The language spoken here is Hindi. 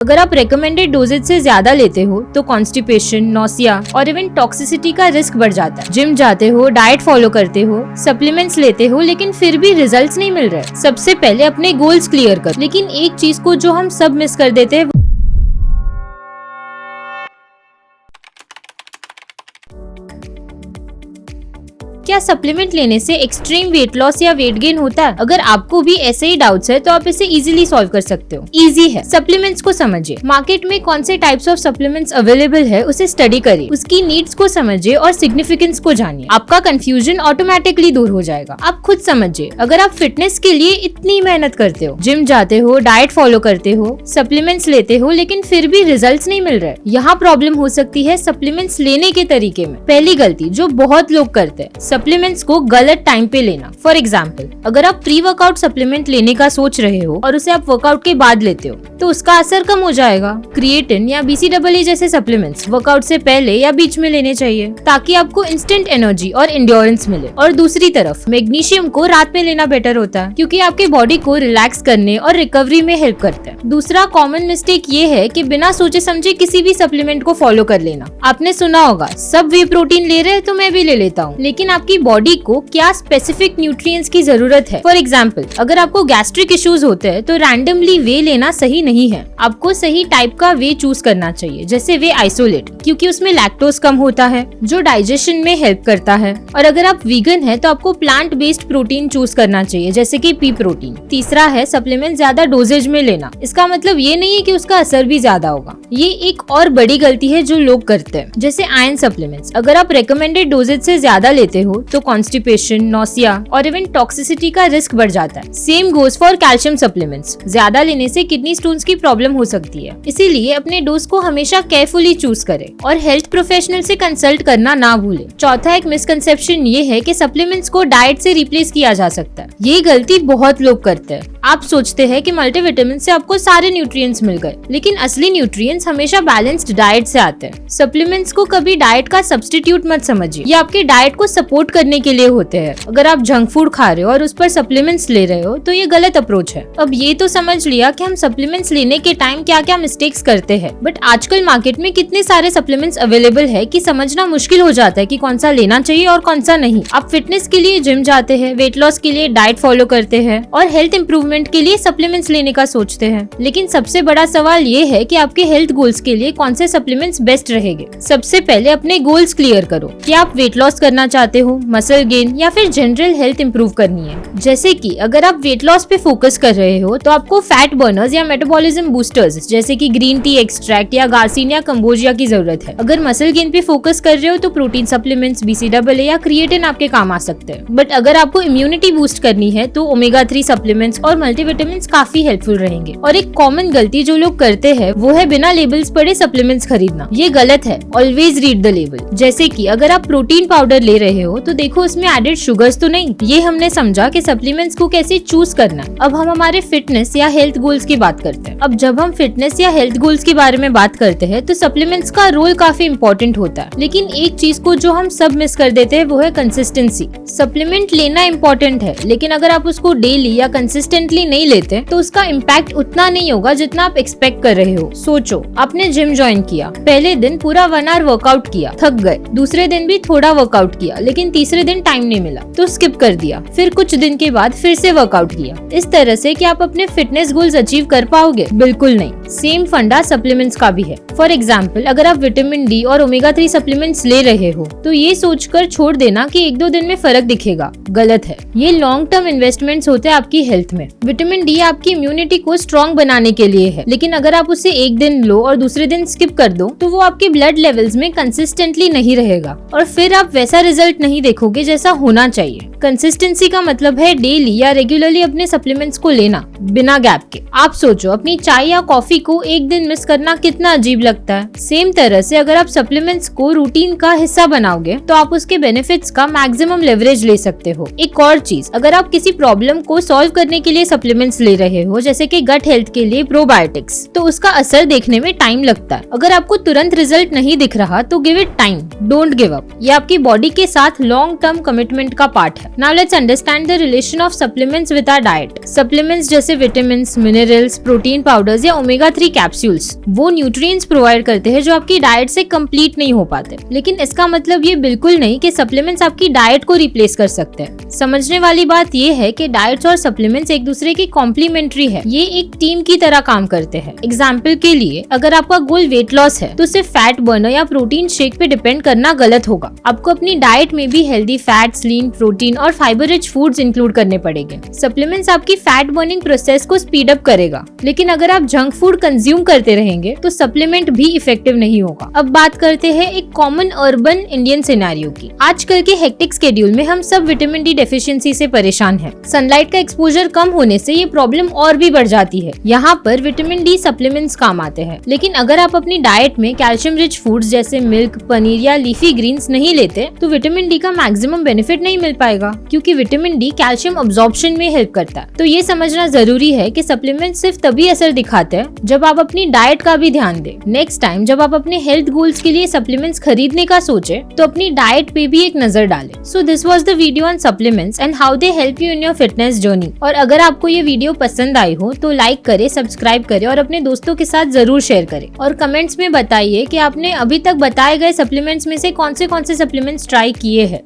अगर आप रेकमेंडेड डोजेज से ज्यादा लेते हो तो कॉन्स्टिपेशन, नौसिया और इवन टॉक्सिसिटी का रिस्क बढ़ जाता है। जिम जाते हो, डाइट फॉलो करते हो, सप्लीमेंट्स लेते हो, लेकिन फिर भी रिजल्ट्स नहीं मिल रहे। सबसे पहले अपने गोल्स क्लियर करो। लेकिन एक चीज को जो हम सब मिस कर देते हैं, क्या सप्लीमेंट लेने से एक्सट्रीम वेट लॉस या वेट गेन होता है? अगर आपको भी ऐसे ही डाउट्स है तो आप इसे इजीली सॉल्व कर सकते हो। इजी है। सप्लीमेंट्स को समझिए। मार्केट में कौन से टाइप्स ऑफ सप्लीमेंट्स अवेलेबल है उसे स्टडी करिए, उसकी नीड्स को समझिए और सिग्निफिकेंस को जानिए। आपका कंफ्यूजन ऑटोमेटिकली दूर हो जाएगा। आप खुद समझिए, अगर आप फिटनेस के लिए इतनी मेहनत करते हो, जिम जाते हो, डाइट फॉलो करते हो, सप्लीमेंट्स लेते हो, लेकिन फिर भी रिजल्ट्स नहीं मिल रहे, यहाँ प्रॉब्लम हो सकती है सप्लीमेंट्स लेने के तरीके में। पहली गलती जो बहुत लोग करते हैं, सप्लीमेंट्स को गलत टाइम पे लेना। फॉर एग्जाम्पल, अगर आप प्री वर्कआउट सप्लीमेंट लेने का सोच रहे हो और उसे आप वर्कआउट के बाद लेते हो तो उसका असर कम हो जाएगा। क्रिएटिन या BCAA जैसे सप्लीमेंट्स वर्कआउट से पहले या बीच में लेने चाहिए ताकि आपको इंस्टेंट एनर्जी और एंड्योरेंस मिले। और दूसरी तरफ मैग्नीशियम को रात में लेना बेटर होता है क्योंकि आपके बॉडी को रिलैक्स करने और रिकवरी में हेल्प करता है। दूसरा कॉमन मिस्टेक ये है कि बिना सोचे समझे किसी भी सप्लीमेंट को फॉलो कर लेना। आपने सुना होगा, सब वे प्रोटीन ले रहे हैं तो मैं भी ले लेता हूँ, लेकिन आपकी बॉडी को क्या स्पेसिफिक न्यूट्रिएंट्स की जरूरत है। फॉर एग्जाम्पल, अगर आपको गैस्ट्रिक इश्यूज होते हैं तो रैंडमली वे लेना सही नहीं है। आपको सही टाइप का वे चूज करना चाहिए, जैसे वे आइसोलेट, क्योंकि उसमें लैक्टोज कम होता है जो डाइजेशन में हेल्प करता है। और अगर आप वीगन है तो आपको प्लांट बेस्ड प्रोटीन चूज करना चाहिए, जैसे कि पी प्रोटीन। तीसरा है सप्लीमेंट ज्यादा डोजेज में लेना। इसका मतलब ये नहीं है कि उसका असर भी ज्यादा होगा। ये एक और बड़ी गलती है जो लोग करते हैं, जैसे आयरन सप्लीमेंट्स। अगर आप रेकमेंडेड डोजेज से ज्यादा लेते हो तो कॉन्स्टिपेशन, नौसिया और इवन टॉक्सिसिटी का रिस्क बढ़ जाता है। Same goes for calcium supplements. ज्यादा लेने से किडनी स्टोन्स की प्रॉब्लम हो सकती है, इसीलिए अपने डोज को हमेशा केयरफुली चूज करें और हेल्थ प्रोफेशनल से कंसल्ट करना ना भूलें। चौथा एक मिसकंसेप्शन ये है कि सप्लीमेंट्स को डाइट से रिप्लेस किया जा सकता है। ये गलती बहुत लोग करते हैं। आप सोचते हैं कि मल्टीविटामिन से आपको सारे न्यूट्रिएंट्स मिल गए, लेकिन असली न्यूट्रिएंट्स हमेशा बैलेंस्ड डाइट से आते हैं। सप्लीमेंट्स को कभी डाइट का सब्स्टिट्यूट मत समझिए, ये आपके डाइट को सपोर्ट करने के लिए होते हैं। अगर आप जंक फूड खा रहे हो और उस पर सप्लीमेंट्स ले रहे हो तो ये गलत अप्रोच है। अब ये तो समझ लिया कि हम सप्लीमेंट्स लेने के टाइम क्या क्या मिस्टेक्स करते हैं, बट आजकल मार्केट में कितने सारे सप्लीमेंट्स अवेलेबल है कि समझना मुश्किल हो जाता है कि कौन सा लेना चाहिए और कौन सा नहीं। आप फिटनेस के लिए जिम जाते हैं, वेट लॉस के लिए डाइट फॉलो करते हैं और हेल्थ इंप्रूवमेंट के लिए सप्लीमेंट्स लेने का सोचते हैं, लेकिन सबसे बड़ा सवाल ये है कि आपके हेल्थ गोल्स के लिए कौन से सप्लीमेंट्स बेस्ट रहेंगे। सबसे पहले अपने गोल्स क्लियर करो कि आप वेट लॉस करना चाहते हो, मसल गेन या फिर जनरल हेल्थ इंप्रूव करनी है। जैसे कि अगर आप वेट लॉस पे फोकस कर रहे हो तो आपको फैट बर्नर्स या मेटाबॉलिज्म बूस्टर्स जैसे कि ग्रीन टी एक्सट्रैक्ट या गार्सिनिया कंबोजिया की जरूरत है। अगर मसल गेन पे फोकस कर रहे हो तो प्रोटीन सप्लीमेंट्स, BCAA या क्रिएटिन आपके काम आ सकते हैं। बट अगर आपको इम्यूनिटी बूस्ट करनी है तो ओमेगा 3 सप्लीमेंट्स और मल्टीविटामिन्स काफी हेल्पफुल रहेंगे। और एक कॉमन गलती जो लोग करते हैं वो है बिना लेबल्स पढ़े सप्लीमेंट्स खरीदना। ये गलत है। Always read the label. जैसे कि अगर आप प्रोटीन पाउडर ले रहे हो तो देखो उसमें एडेड शुगर्स तो नहीं। ये हमने समझा कि सप्लीमेंट्स को कैसे चूज करना है। अब हम हमारे फिटनेस या हेल्थ गोल्स की बात करते हैं। अब जब हम फिटनेस या हेल्थ गोल्स के बारे में बात करते हैं तो सप्लीमेंट्स का रोल काफी इम्पोर्टेंट होता है, लेकिन एक चीज को जो हम सब मिस कर देते हैं वो है कंसिस्टेंसी। सप्लीमेंट लेना इम्पोर्टेंट है, लेकिन अगर आप उसको डेली या कंसिस्टेंटली नहीं लेते तो उसका इम्पैक्ट उतना नहीं होगा जितना आप एक्सपेक्ट कर रहे हो। सोचो, आपने जिम ज्वाइन किया, पहले दिन पूरा 1 आवर वर्कआउट किया, थक गए। दूसरे दिन भी थोड़ा वर्कआउट किया, लेकिन तीसरे दिन टाइम नहीं मिला तो स्किप कर दिया। फिर कुछ दिन के बाद फिर से वर्कआउट किया। इस तरह से क्या आप अपने फिटनेस गोल्स अचीव कर पाओगे? बिल्कुल नहीं। सेम फंडा सप्लीमेंट्स का भी है। फॉर एग्जाम्पल, अगर आप विटामिन डी और ओमेगा 3 सप्लीमेंट्स ले रहे हो तो ये सोचकर छोड़ देना कि 1-2 दिन में फर्क दिखेगा, गलत है। ये लॉन्ग टर्म इन्वेस्टमेंट्स होते हैं आपकी हेल्थ में। विटामिन डी आपकी इम्यूनिटी को स्ट्रॉन्ग बनाने के लिए है, लेकिन अगर आप उसे एक दिन लो और दूसरे दिन स्किप कर दो तो वो आपके ब्लड लेवल्स में कंसिस्टेंटली नहीं रहेगा और फिर आप वैसा रिजल्ट नहीं देखोगे जैसा होना चाहिए। कंसिस्टेंसी का मतलब है डेली या रेगुलरली अपने सप्लीमेंट्स को लेना बिना गैप के। आप सोचो, अपनी चाय या कॉफी को एक दिन मिस करना कितना अजीब लगता है। सेम तरह से अगर आप सप्लीमेंट्स को रूटीन का हिस्सा बनाओगे तो आप उसके बेनिफिट्स का मैक्सिमम लेवरेज ले सकते हो। एक और चीज, अगर आप किसी प्रॉब्लम को सॉल्व करने के लिए सप्लीमेंट्स ले रहे हो, जैसे कि गट हेल्थ के लिए प्रोबायोटिक्स, तो उसका असर देखने में टाइम लगता है। अगर आपको तुरंत रिजल्ट नहीं दिख रहा तो give it time, don't give up. ये आपकी बॉडी के साथ लॉन्ग टर्म कमिटमेंट का पार्ट है। Now let's understand the relation of supplements with our diet. Supplements जैसे vitamins, minerals, protein powders या omega ओमेगा 3 कैप्सूल्स वो न्यूट्रिएंट्स प्रोवाइड करते हैं जो आपकी डाइट से कंप्लीट नहीं हो पाते। लेकिन इसका मतलब ये बिल्कुल नहीं कि सप्लीमेंट्स आपकी डाइट को रिप्लेस कर सकते हैं। समझने वाली बात ये है कि डाइट्स और सप्लीमेंट्स एक दूसरे की कॉम्प्लीमेंट्री है, ये एक टीम की तरह काम करते हैं। एग्जाम्पल के लिए अगर आपका गोल वेट लॉस है तो सिर्फ फैट बर्नर या प्रोटीन शेक पे डिपेंड करना गलत होगा। आपको अपनी डाइट में भी हेल्दी फैट्स, लीन प्रोटीन और फाइबर रिच फूड्स इंक्लूड करने पड़ेंगे। सप्लीमेंट्स आपकी फैट बर्निंग प्रोसेस को स्पीड अप करेगा, लेकिन अगर आप जंक फूड कंज्यूम करते रहेंगे तो सप्लीमेंट भी इफेक्टिव नहीं होगा। अब बात करते हैं एक कॉमन अर्बन इंडियन सिनेरियो की। आजकल के हेक्टिक शेड्यूल में हम सब विटामिन डी डेफिशिएंसी से परेशान हैं। सनलाइट का एक्सपोजर कम होने से ये प्रॉब्लम और भी बढ़ जाती है। यहाँ पर विटामिन डी सप्लीमेंट्स काम आते हैं। लेकिन अगर आप अपनी डाइट में कैल्शियम रिच फूड्स जैसे मिल्क, पनीर या लीफी ग्रीन्स नहीं लेते तो विटामिन डी का मैक्सिमम बेनिफिट नहीं मिल पाएगा, क्योंकि विटामिन डी कैल्शियम अब्जॉर्प्शन में हेल्प करता है। तो ये समझना जरूरी है कि सप्लीमेंट सिर्फ तभी असर दिखाते हैं जब आप अपनी डाइट का भी ध्यान दें। नेक्स्ट टाइम जब आप अपने हेल्थ गोल्स के लिए सप्लीमेंट्स खरीदने का सोचे तो अपनी डाइट पे भी एक नजर डालें। So this was the video on supplements and how they help you in your fitness journey. और अगर आपको ये वीडियो पसंद आई हो तो लाइक करें, सब्सक्राइब करें और अपने दोस्तों के साथ जरूर शेयर करें। और कमेंट्स में बताइए कि आपने अभी तक बताए गए सप्लीमेंट्स में से कौन से सप्लीमेंट्स ट्राई किए हैं।